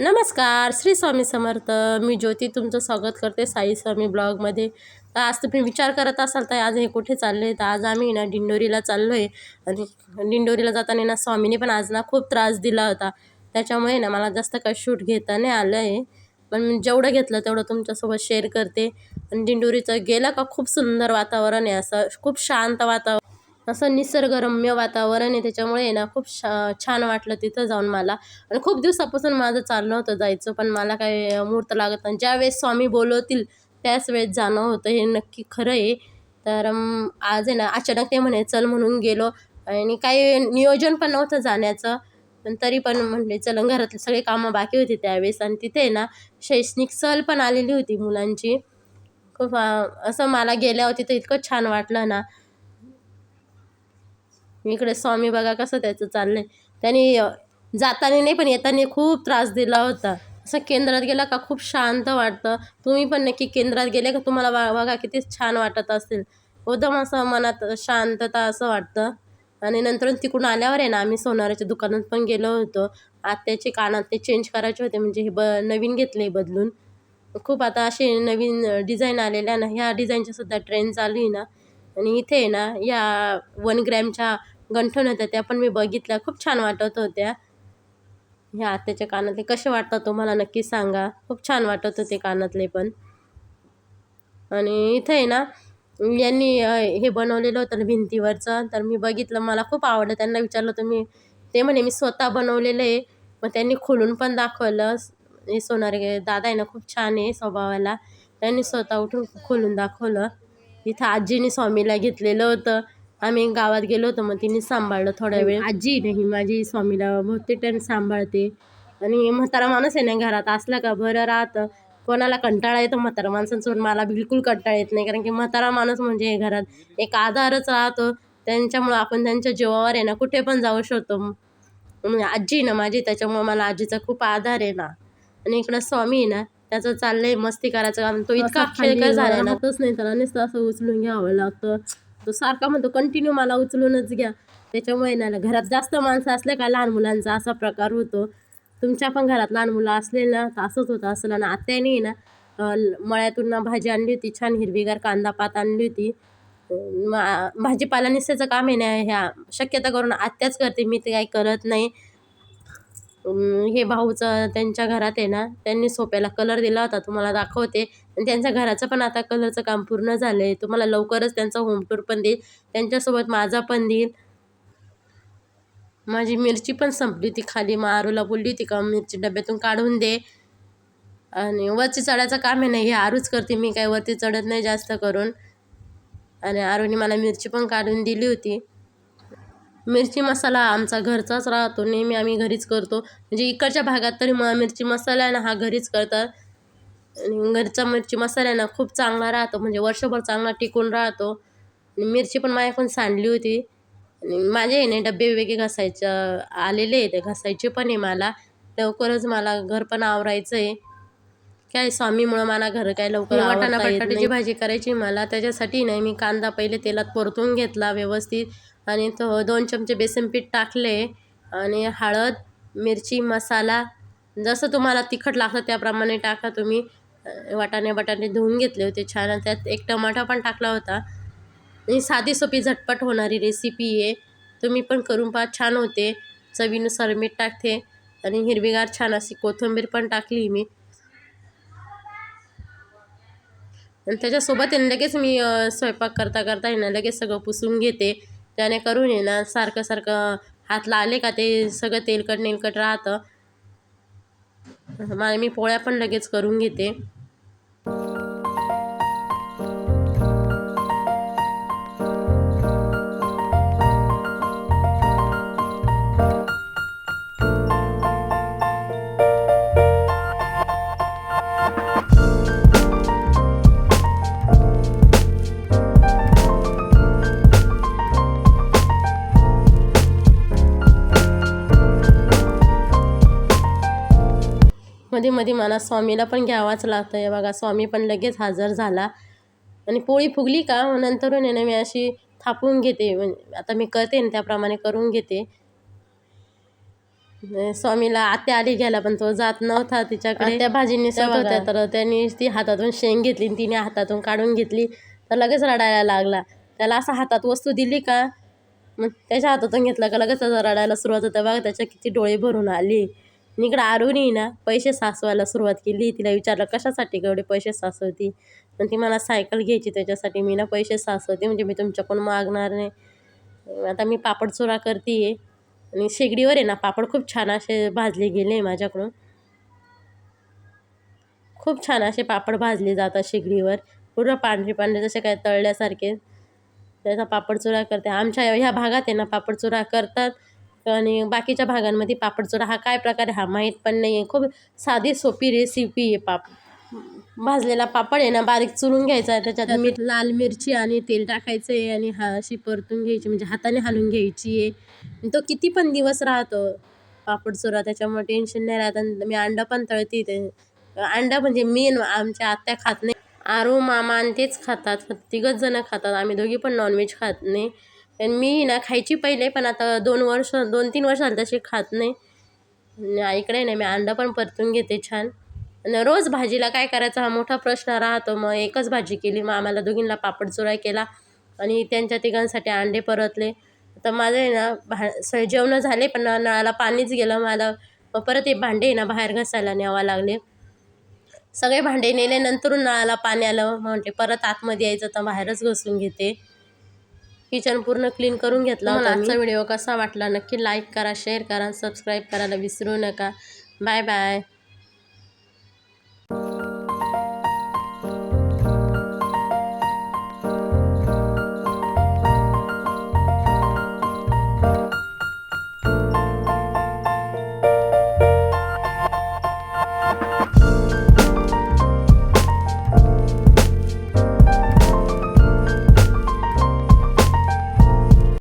नमस्कार, श्री स्वामी समर्थ. मी ज्योती तुमचं स्वागत करते साई स्वामी ब्लॉगमध्ये. तर आज तुम्ही विचार करत असाल तर आज हे कुठे चालले, तर आज आम्ही ना दिंडोरीला चाललो आहे. आणि दिंडोरीला जाताना ना स्वामीने पण आज ना खूप त्रास दिला होता. त्याच्यामुळे ना मला जास्त काही शूट घेता नाही आलं आहे, पण जेवढं घेतलं तेवढं तुमच्यासोबत शेअर करते. आणि दिंडोरीचं गेलं का खूप सुंदर वातावरण आहे, असं खूप शांत वातावरण, असं निसर्गरम्य वातावरण आहे. त्याच्यामुळे आहे ना खूप छान वाटलं तिथं जाऊन मला. आणि खूप दिवसापासून माझं चाललं होतं जायचं, पण मला काही मुहूर्त लागत नाही. ज्यावेळेस स्वामी बोलवतील त्याच वेळेस जाणं होतं, हे नक्की खरं आहे. तर आज आहे ना अचानक ते म्हणे चल म्हणून गेलो. आणि काही नियोजन पण नव्हतं जाण्याचं, पण तरी पण म्हणले चल. घरातले सगळे कामं बाकी होती त्यावेळेस, आणि तिथे ना शैक्षणिक सहल पण आलेली होती मुलांची. खूप असं मला गेल्यावर तिथं इतकं छान वाटलं ना. इकडे स्वामी बघा कसं त्याचं चाललंय. त्यांनी जाताना नाही पण येताना खूप त्रास दिला होता. असं केंद्रात गेला का खूप शांत वाटतं. तुम्ही पण नक्की केंद्रात गेले का तुम्हाला बघा किती छान वाटत असेल. एकदम असं मनात शांतता असं वाटतं. आणि नंतर तिकडून आल्यावर आहे ना आम्ही सोनाराच्या दुकानात पण गेलो होतो. आत्याचे कानातले चेंज करायचे होते, म्हणजे हे नवीन घेतले बदलून. खूप आता असे नवीन डिझाईन आलेल्या ना, ह्या डिझाईनच्या सुद्धा ट्रेंड चालू आहे ना. आणि इथे आहे ना या 1 ग्रॅमच्या गंठण होत्या, त्या पण मी बघितल्या, खूप छान वाटत होत्या. ह्या आत्याच्या कानातले कसे वाटतात तुम्हाला नक्की सांगा. खूप छान वाटत होते कानातले पण. आणि इथे आहे ना यांनी हे बनवलेलं होतं ना भिंतीवरचं, तर मी बघितलं, मला खूप आवडलं. त्यांना विचारलं तुम्ही, ते म्हणे मी स्वतः बनवलेलं आहे. मग त्यांनी खोलून पण दाखवलं. हे सोनारे दादा आहे ना खूप छान आहे स्वभावाला. त्यांनी स्वतः उठून खोलून दाखवलं. इथं आजीने स्वामीला घेतलेलं होतं. आम्ही गावात गेलो होतो, मग तिने सांभाळलं थोडा वेळ. आजी नाही माझी स्वामीला बहुतेक टाईम सांभाळते. आणि म्हातारा माणूस आहे ना घरात असला का बरं राहतं. कोणाला कंटाळा येतो म्हातारा माणसांसोबत, मला बिलकुल कंटाळा येत नाही, कारण की म्हातारा माणूस म्हणजे घरात एक आधारच राहतो. त्यांच्यामुळं आपण त्यांच्या जीवावर आहे ना कुठे पण जाऊ शकतो. म्हणजे आजी आहे ना माझी, त्याच्यामुळे मला आजीचा खूप आधार आहे ना. आणि इकडं स्वामी आहे ना त्याचं चाललंय मस्ती करायचं काम. तो इतका खेळकर झालाय ना, तच नाही त्याला नुसतं असं उचलून घ्यावं लागतं. तो सारखा म्हणतो कंटिन्यू मला उचलूनच घ्या. त्याच्यामुळे ना घरात जास्त माणसं असले का लहान मुलांचा असा प्रकार होतो. तुमच्या पण घरात लहान मुलं असले ना तर असंच होतं असं ना. आत्याने ना मळ्यातून ना भाजी आणली होती, छान हिरवीगार कांदा पात आणली होती. भाजीपाला निसायचं काम आहे ना ह्या शक्यता करून आत्याच करते, मी ते काही करत नाही. हे भाऊचं त्यांच्या घरात आहे ना, त्यांनी सोप्याला कलर दिला होता, तुम्हाला दाखवते. आणि त्यांच्या घराचं पण आता कलरचं काम पूर्ण झालं आहे. तुम्हाला लवकरच त्यांचा होम टूर पण देईल, त्यांच्यासोबत माझा पण देईल. माझी मिरची पण संपली होती खाली, मग आरूला बोलली होती का मिरची डब्यातून काढून दे. आणि वरती चढायचं काम आहे ना हे आरूच करते, मी काय वरती चढत नाही जास्त करून. आणि आरूने मला मिरची पण काढून दिली होती. मिरची मसाला आमचा घरचाच राहतो, नेहमी आम्ही घरीच करतो. म्हणजे इकडच्या भागात तरी मिरची मसाला आहे ना हा घरीच करतात. आणि घरचा मिरची मसाला आहे ना खूप चांगला राहतो, म्हणजे वर्षभर चांगला टिकून राहतो. आणि मिरची पण माझ्याकडून सांडली होती. आणि माझे आहे ना डबे वेगळे घासायचं आलेले आहे, ते घासायचे पण आहे मला. लवकरच मला घर पण आवरायचं आहे. काय स्वामीमुळं मला घर काय लवकर वाटाणा बटाट्याची भाजी करायची मला. त्याच्यासाठी नाही मी कांदा पहिले तेलात परतून घेतला व्यवस्थित. आणि तो 2 चमचे बेसन पीठ टाकले. आणि हळद, मिरची मसाला जसं तुम्हाला तिखट लागतं त्याप्रमाणे टाका तुम्ही. बटाटे धुवून घेतले होते छान, आणि त्यात 1 टमाटा पण टाकला होता. ही साधी सोपी झटपट होणारी रेसिपी आहे, तुम्ही पण करून पहा, छान होते. चवीनुसार मीठ टाकते. आणि हिरवीगार छान अशी कोथिंबीर पण टाकली मी. आणि त्याच्यासोबत आहे ना लगेच मी स्वयंपाक करता करता आहे ना लगेच सगळं पुसून घेते. जेणेकरून आहे ना सारखं सारखं हात लावले का ते सगळं तेलकट नेलकट राहतं. मी पोळ्या पण लगेच करून घेते. मध्ये मध्ये मला स्वामीला पण घ्यावाच लागतं आहे बघा. स्वामी पण लगेच हजर झाला. आणि पोळी फुगली का मग नंतरून आहे ना मी अशी थापून घेते, म्हणजे आता मी करते ना त्याप्रमाणे करून घेते. स्वामीला आत्या आली घ्यायला पण तो जात नव्हता तिच्याकडे. त्या भाजींनी सवत होत्या तर त्यांनी ती हातातून शेंग घेतली आणि तिने हातातून काढून घेतली तर लगेच रडायला लागला. त्याला असं हातात वस्तू दिली का मग त्याच्या हातातून घेतलं का लगेच त्याचा रडायला सुरुवात होतं. बघा त्याच्या किती डोळे भरून आले. आणि इकडं आरुनी ना पैसे साचवायला सुरुवात केली. तिला विचारलं कशासाठी एवढे पैसे साचवती. पण ती मला सायकल घ्यायची त्याच्यासाठी मी ना पैसे साचवते म्हणजे मी तुमच्याकडून मागणार नाही. आता मी पापड चुरा करते आहे आणि शेगडीवर आहे ना पापड खूप छान असे भाजले गेले माझ्याकडून. खूप छान असे पापड भाजले जातात शेगडीवर पूर्ण पांढरे पांढरे जसे काय तळल्यासारखे. त्याचा पापड चुरा करते. आमच्या ह्या भागात आहे ना पापड चुरा करतात आणि बाकीच्या भागांमध्ये पापड चुरा हा काय प्रकार आहे हा माहीत पण नाही आहे. खूप साधी सोपी रेसिपी आहे. भाजलेला पापड आहे ना बारीक चुरून घ्यायचा. त्याच्यात मीठ लाल मिरची आणि तेल टाकायचं आहे आणि अशी परतून घ्यायची म्हणजे हाताने हलवून घ्यायची आहे. तो किती पण दिवस राहतो पापड चुरा त्याच्यामुळे टेन्शन नाही राहत. आणि मी अंडा पण तळते. ते अंडा म्हणजे मी आमच्या आत्या खात नाही. आरू मामा आणि तेच खातात. तिघच जण खातात. आम्ही दोघी पण नॉनव्हेज खात नाही. आणि मी ना खायची पहिले पण आता 2-3 वर्ष झाली तशी खात नाही. इकडे नाही मी अंडा पण परतून घेते छान. आणि रोज भाजीला काय करायचा हा मोठा प्रश्न राहतो. मग एकच भाजी केली. मग आम्हाला दोघींना पापड चुरा केला आणि त्यांच्या तिघांसाठी अंडे परतले. तर माझे ना जेवणं झाले पण नळाला पाणीच गेलं मला. मग परत हे भांडे ना बाहेर घासायला न्यावं लागले. सगळे भांडे नेले नंतर नळाला पाणी आलं. म्हटले परत आतमध्ये यायचं तर बाहेरच घासून घेते. किचन पूर्ण क्लीन करून घेतला होता. आजचा व्हिडिओ कसा वाटला नक्की लाईक करा, शेअर करा, सबस्क्राईब करायला विसरू नका. Bye bye.